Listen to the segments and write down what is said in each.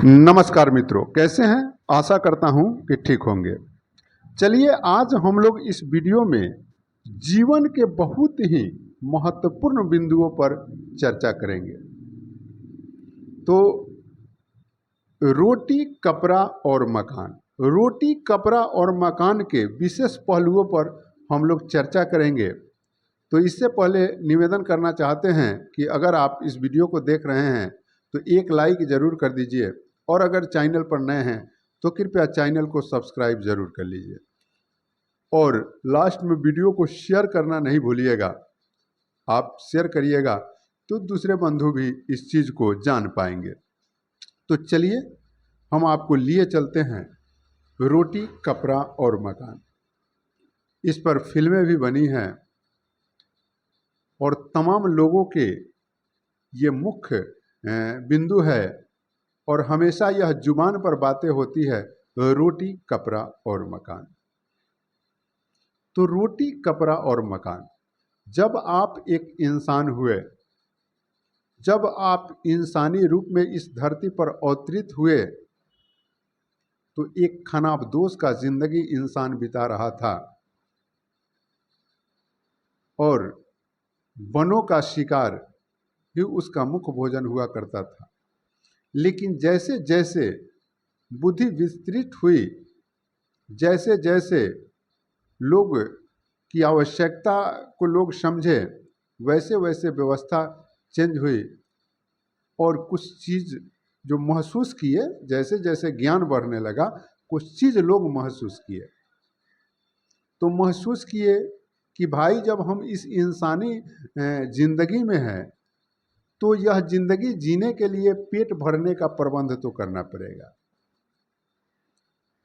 नमस्कार मित्रों, कैसे हैं? आशा करता हूं कि ठीक होंगे। चलिए आज हम लोग इस वीडियो में जीवन के बहुत ही महत्वपूर्ण बिंदुओं पर चर्चा करेंगे। तो रोटी, कपड़ा और मकान, रोटी, कपड़ा और मकान के विशेष पहलुओं पर हम लोग चर्चा करेंगे। तो इससे पहले निवेदन करना चाहते हैं कि अगर आप इस वीडियो को देख रहे हैं तो एक लाइक ज़रूर कर दीजिए, और अगर चैनल पर नए हैं तो कृपया चैनल को सब्सक्राइब ज़रूर कर लीजिए, और लास्ट में वीडियो को शेयर करना नहीं भूलिएगा। आप शेयर करिएगा तो दूसरे बंधु भी इस चीज़ को जान पाएंगे। तो चलिए हम आपको लिए चलते हैं रोटी, कपड़ा और मकान। इस पर फिल्में भी बनी हैं और तमाम लोगों के ये मुख्य बिंदु है, और हमेशा यह जुबान पर बातें होती है रोटी, कपड़ा और मकान। तो रोटी, कपड़ा और मकान, जब आप एक इंसान हुए, जब आप इंसानी रूप में इस धरती पर अवतरित हुए, तो एक खानाबदोश का जिंदगी इंसान बिता रहा था और वनों का शिकार ही उसका मुख्य भोजन हुआ करता था। लेकिन जैसे जैसे बुद्धि विस्तृत हुई, जैसे जैसे लोग की आवश्यकता को लोग समझे, वैसे वैसे व्यवस्था चेंज हुई, और कुछ चीज़ जो महसूस किए, जैसे जैसे ज्ञान बढ़ने लगा, कुछ चीज़ लोग महसूस किए। तो महसूस किए कि भाई जब हम इस इंसानी जिंदगी में हैं तो यह जिंदगी जीने के लिए पेट भरने का प्रबंध तो करना पड़ेगा।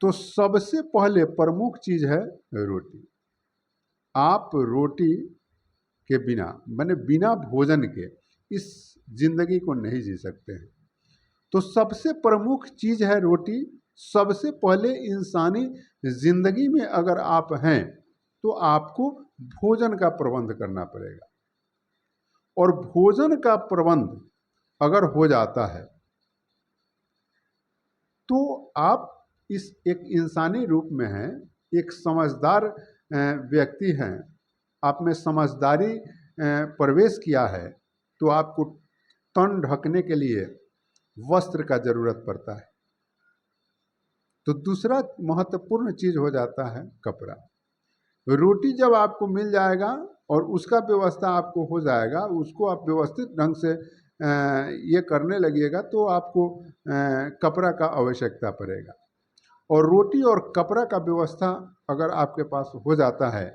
तो सबसे पहले प्रमुख चीज है रोटी। आप रोटी के बिना, माने बिना भोजन के इस जिंदगी को नहीं जी सकते हैं। तो सबसे प्रमुख चीज है रोटी। सबसे पहले इंसानी जिंदगी में अगर आप हैं तो आपको भोजन का प्रबंध करना पड़ेगा, और भोजन का प्रबंध अगर हो जाता है तो आप इस एक इंसानी रूप में हैं, एक समझदार व्यक्ति हैं, आप में समझदारी प्रवेश किया है, तो आपको तन ढकने के लिए वस्त्र का जरूरत पड़ता है। तो दूसरा महत्वपूर्ण चीज हो जाता है कपड़ा। रोटी जब आपको मिल जाएगा और उसका व्यवस्था आपको हो जाएगा, उसको आप व्यवस्थित ढंग से ये करने लगिएगा, तो आपको कपड़ा का आवश्यकता पड़ेगा। और रोटी और कपड़ा का व्यवस्था अगर आपके पास हो जाता है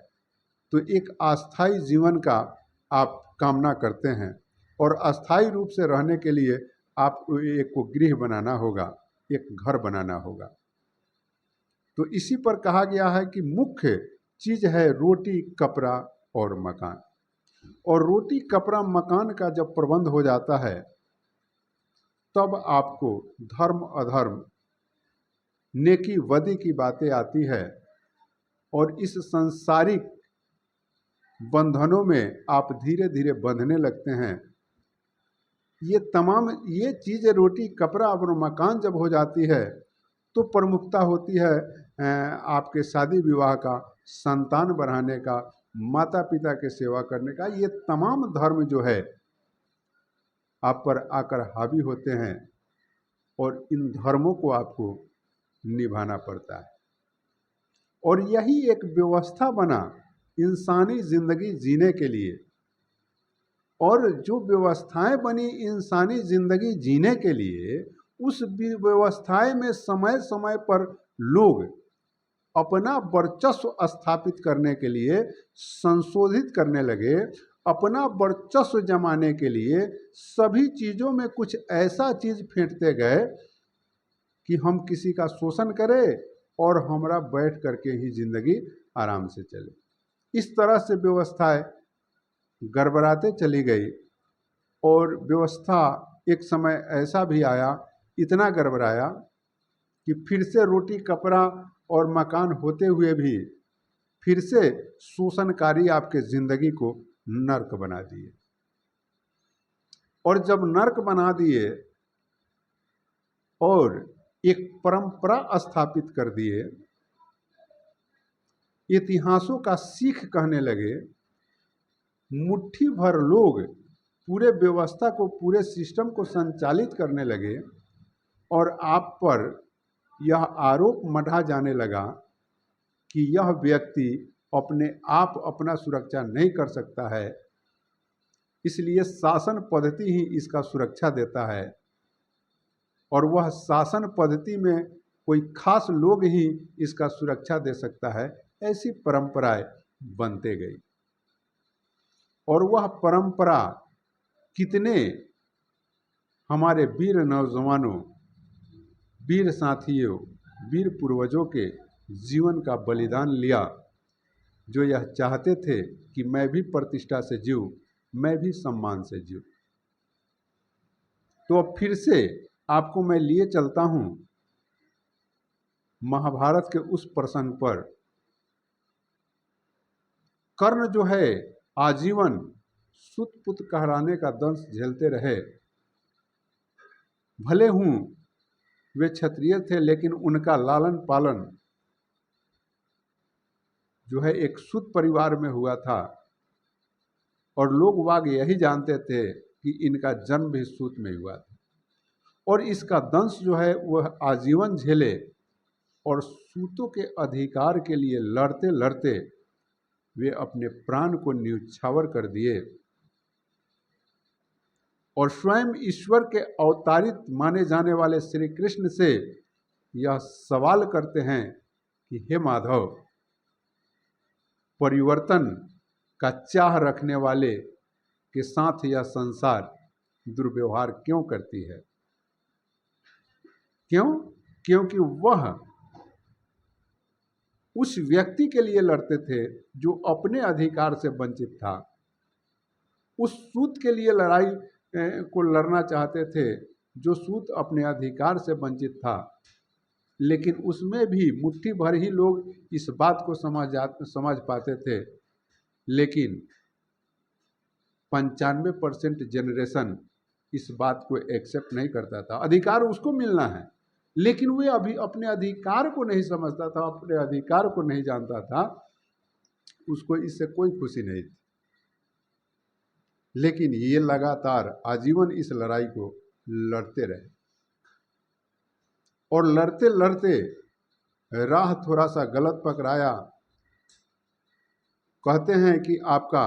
तो एक अस्थाई जीवन का आप कामना करते हैं, और अस्थाई रूप से रहने के लिए आपको एक को गृह बनाना होगा, एक घर बनाना होगा। तो इसी पर कहा गया है कि मुख्य चीज है रोटी, कपड़ा और मकान। और रोटी, कपड़ा, मकान का जब प्रबंध हो जाता है तब आपको धर्म अधर्म, नेकी बदी की बातें आती है, और इस सांसारिक बंधनों में आप धीरे धीरे बंधने लगते हैं। ये तमाम ये चीज़ें रोटी, कपड़ा और मकान जब हो जाती है तो प्रमुखता होती है आपके शादी विवाह का, संतान बढ़ाने का, माता पिता के सेवा करने का। ये तमाम धर्म जो है आप पर आकर हावी होते हैं, और इन धर्मों को आपको निभाना पड़ता है। और यही एक व्यवस्था बना इंसानी जिंदगी जीने के लिए। और जो व्यवस्थाएं बनी इंसानी जिंदगी जीने के लिए, उस व्यवस्थाएं में समय समय पर लोग अपना वर्चस्व स्थापित करने के लिए संशोधित करने लगे। अपना वर्चस्व जमाने के लिए सभी चीज़ों में कुछ ऐसा चीज़ फेंटते गए कि हम किसी का शोषण करें और हमारा बैठ करके ही जिंदगी आराम से चले। इस तरह से व्यवस्थाएं गड़बड़ाते चली गई, और व्यवस्था एक समय ऐसा भी आया, इतना गड़बड़ाया कि फिर से रोटी, कपड़ा और मकान होते हुए भी फिर से शोषणकारी आपके जिंदगी को नर्क बना दिए। और जब नर्क बना दिए और एक परंपरा स्थापित कर दिए, इतिहासों का सीख कहने लगे। मुट्ठी भर लोग पूरे व्यवस्था को, पूरे सिस्टम को संचालित करने लगे और आप पर यह आरोप मढ़ा जाने लगा कि यह व्यक्ति अपने आप अपना सुरक्षा नहीं कर सकता है, इसलिए शासन पद्धति ही इसका सुरक्षा देता है और वह शासन पद्धति में कोई खास लोग ही इसका सुरक्षा दे सकता है। ऐसी परंपराएं बनते गई और वह परंपरा कितने हमारे वीर नौजवानों, वीर साथियों, वीर पूर्वजों के जीवन का बलिदान लिया, जो यह चाहते थे कि मैं भी प्रतिष्ठा से जीऊं, मैं भी सम्मान से जीऊं। तो अब फिर से आपको मैं लिए चलता हूं महाभारत के उस प्रसंग पर। कर्ण जो है आजीवन सुत पुत कहलाने का दंश झेलते रहे। भले हूं वे क्षत्रिय थे, लेकिन उनका लालन पालन जो है एक सूत परिवार में हुआ था और लोग वाग यही जानते थे कि इनका जन्म भी सूत में हुआ था और इसका दंश जो है वह आजीवन झेले और सूतों के अधिकार के लिए लड़ते लड़ते वे अपने प्राण को न्यौछावर कर दिए और स्वयं ईश्वर के अवतारित माने जाने वाले श्री कृष्ण से यह सवाल करते हैं कि हे माधव, परिवर्तन का चाह रखने वाले के साथ यह संसार दुर्व्यवहार क्यों करती है? क्यों? क्योंकि वह उस व्यक्ति के लिए लड़ते थे जो अपने अधिकार से वंचित था, उस सूत के लिए लड़ाई को लड़ना चाहते थे जो सूत अपने अधिकार से वंचित था। लेकिन उसमें भी मुट्ठी भर ही लोग इस बात को समझ पाते थे, लेकिन 95% जनरेशन इस बात को एक्सेप्ट नहीं करता था। अधिकार उसको मिलना है, लेकिन वे अभी अपने अधिकार को नहीं समझता था, अपने अधिकार को नहीं जानता था, उसको इससे कोई खुशी नहीं थी। लेकिन ये लगातार आजीवन इस लड़ाई को लड़ते रहे और लड़ते लड़ते राह थोड़ा सा गलत पकड़ाया। कहते हैं कि आपका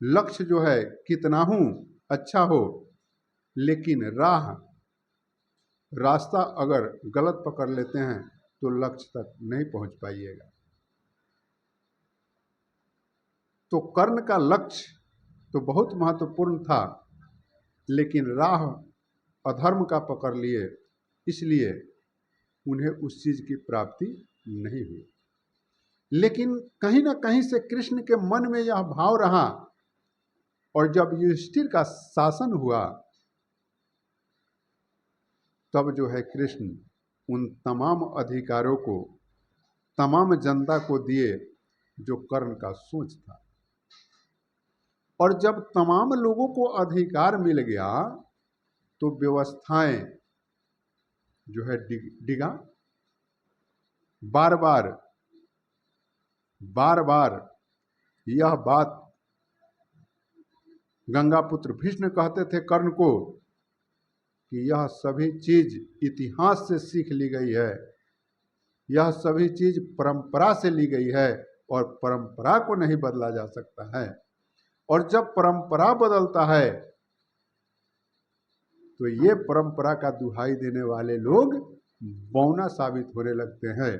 लक्ष्य जो है कितना हूँ अच्छा हो, लेकिन रास्ता अगर गलत पकड़ लेते हैं तो लक्ष्य तक नहीं पहुंच पाइएगा। तो कर्ण का लक्ष्य तो बहुत महत्वपूर्ण था, लेकिन राह अधर्म का पकड़ लिए, इसलिए उन्हें उस चीज की प्राप्ति नहीं हुई। लेकिन कहीं ना कहीं से कृष्ण के मन में यह भाव रहा और जब युधिष्ठिर का शासन हुआ तब जो है कृष्ण उन तमाम अधिकारों को तमाम जनता को दिए जो कर्ण का सोच था। और जब तमाम लोगों को अधिकार मिल गया तो व्यवस्थाएं जो है डिगा। बार बार यह बात गंगापुत्र भीष्म कहते थे कर्ण को कि यह सभी चीज इतिहास से सीख ली गई है, यह सभी चीज परंपरा से ली गई है और परंपरा को नहीं बदला जा सकता है। और जब परंपरा बदलता है तो ये परंपरा का दुहाई देने वाले लोग बौना साबित होने लगते हैं।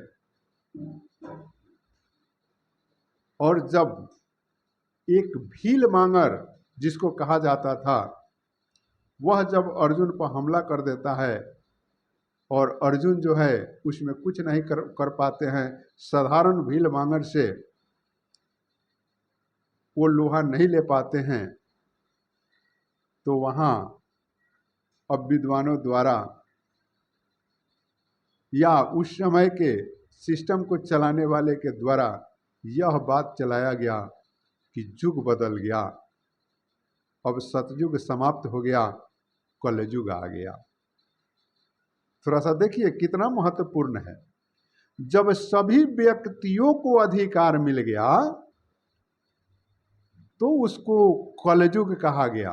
और जब एक भील मांगर जिसको कहा जाता था, वह जब अर्जुन पर हमला कर देता है और अर्जुन जो है उसमें कुछ नहीं कर पाते हैं, साधारण भील मांगर से वो लोहा नहीं ले पाते हैं, तो वहाँ अब विद्वानों द्वारा या उस समय के सिस्टम को चलाने वाले के द्वारा यह बात चलाया गया कि युग बदल गया, अब सतयुग समाप्त हो गया, कलयुग आ गया। थोड़ा सा देखिए कितना महत्वपूर्ण है। जब सभी व्यक्तियों को अधिकार मिल गया तो उसको कलयुग कहा गया,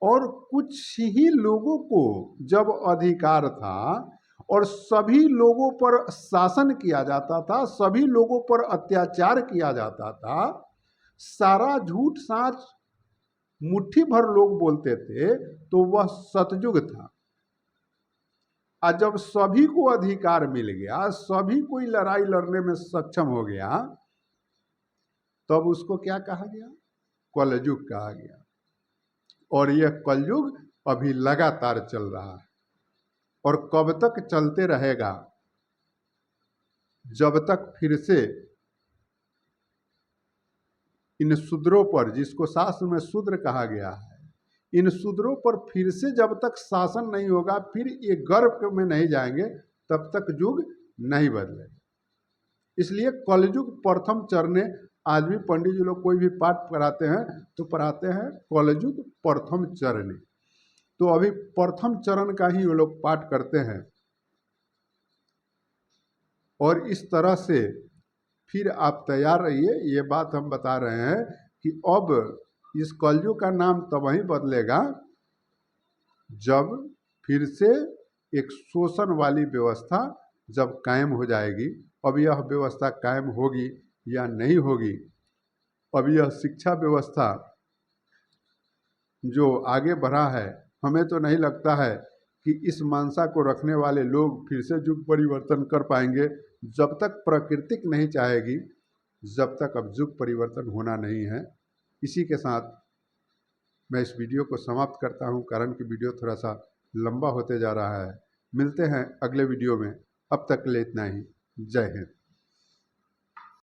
और कुछ ही लोगों को जब अधिकार था और सभी लोगों पर शासन किया जाता था, सभी लोगों पर अत्याचार किया जाता था, सारा झूठ साच मुट्ठी भर लोग बोलते थे, तो वह सतयुग था। और जब सभी को अधिकार मिल गया, सभी कोई लड़ाई लड़ने में सक्षम हो गया, तब उसको क्या कहा गया? कलयुग कहा गया। और यह कलयुग अभी लगातार चल रहा है और कब तक चलते रहेगा? जब तक फिर से इन शूद्रों पर, जिसको शास्त्र में शूद्र कहा गया है, इन शूद्रों पर फिर से जब तक शासन नहीं होगा, फिर ये गर्भ में नहीं जाएंगे, तब तक युग नहीं बदलेगा। इसलिए कलयुग प्रथम चरणे, आज भी पंडित जी लोग कोई भी पाठ पढ़ाते हैं तो पढ़ाते हैं कलयुग प्रथम चरणे। तो अभी प्रथम चरण का ही वो लोग पाठ करते हैं। और इस तरह से फिर आप तैयार रहिए। ये बात हम बता रहे हैं कि अब इस कलयुग का नाम तब ही बदलेगा जब फिर से एक शोषण वाली व्यवस्था जब कायम हो जाएगी। अब यह व्यवस्था कायम होगी या नहीं होगी, अब यह शिक्षा व्यवस्था जो आगे बढ़ा है, हमें तो नहीं लगता है कि इस मानसा को रखने वाले लोग फिर से युग परिवर्तन कर पाएंगे। जब तक प्राकृतिक नहीं चाहेगी, जब तक अब युग परिवर्तन होना नहीं है। इसी के साथ मैं इस वीडियो को समाप्त करता हूं, कारण कि वीडियो थोड़ा सा लंबा होते जा रहा है। मिलते हैं अगले वीडियो में, अब तक के लिए इतना ही। जय हिंद।